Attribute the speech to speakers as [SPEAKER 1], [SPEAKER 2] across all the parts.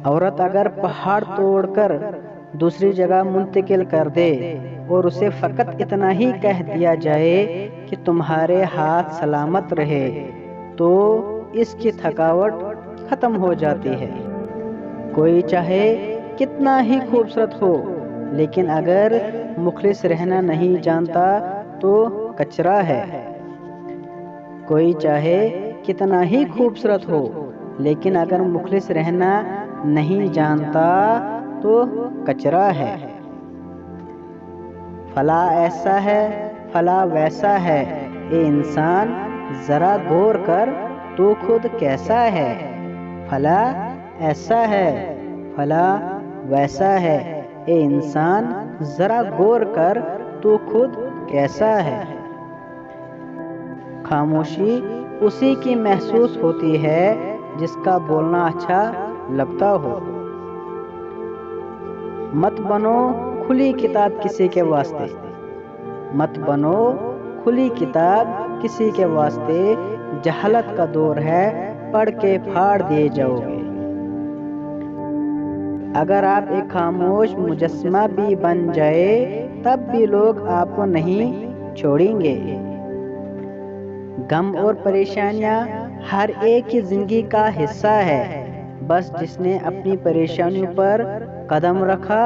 [SPEAKER 1] औरत अगर पहाड़ तोड़कर दूसरी जगह मुंतकिल कर दे और उसे फकत इतना ही कह दिया जाए कि तुम्हारे हाथ सलामत रहे, तो इसकी थकावट खत्म हो जाती है। कोई चाहे कितना ही खूबसूरत हो, लेकिन अगर मुखलिस रहना नहीं जानता तो कचरा है। कोई चाहे कितना ही खूबसूरत हो, लेकिन अगर मुखलिस रहना नहीं जानता तो कचरा है। फला ऐसा है, फला वैसा है, ए इंसान जरा गौर कर तू खुद कैसा है। फला ऐसा है, फला वैसा है, ए इंसान जरा गौर कर तू खुद कैसा है। खामोशी उसी की महसूस होती है जिसका बोलना अच्छा लगता हो। मत बनो खुली किताब किसी के वास्ते, मत बनो खुली किताब किसी के वास्ते। जहालत का दौर है, पढ़ के फाड़ दिए जाओगे। अगर आप एक खामोश मुजस्समा भी बन जाए, तब भी लोग आपको नहीं छोड़ेंगे। गम और परेशानियां हर एक की जिंदगी का हिस्सा है। बस जिसने अपनी परेशानियों पर कदम रखा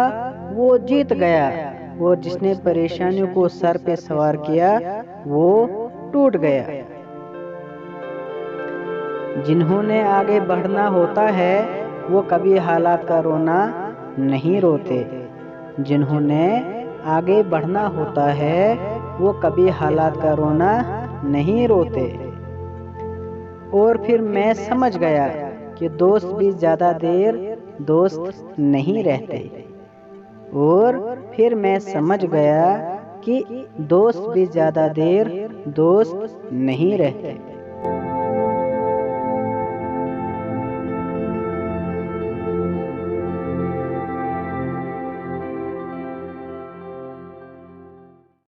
[SPEAKER 1] वो जीत गया, और जिसने परेशानियों को सर पे सवार किया वो टूट गया। जिन्होंने आगे बढ़ना होता है वो कभी हालात का रोना नहीं रोते। जिन्होंने आगे बढ़ना होता है वो कभी हालात का रोना नहीं रोते। और फिर मैं समझ गया कि दोस्त भी ज्यादा देर दोस्त नहीं रहते। और फिर मैं समझ गया कि दोस्त भी ज्यादा देर दोस्त नहीं रहते।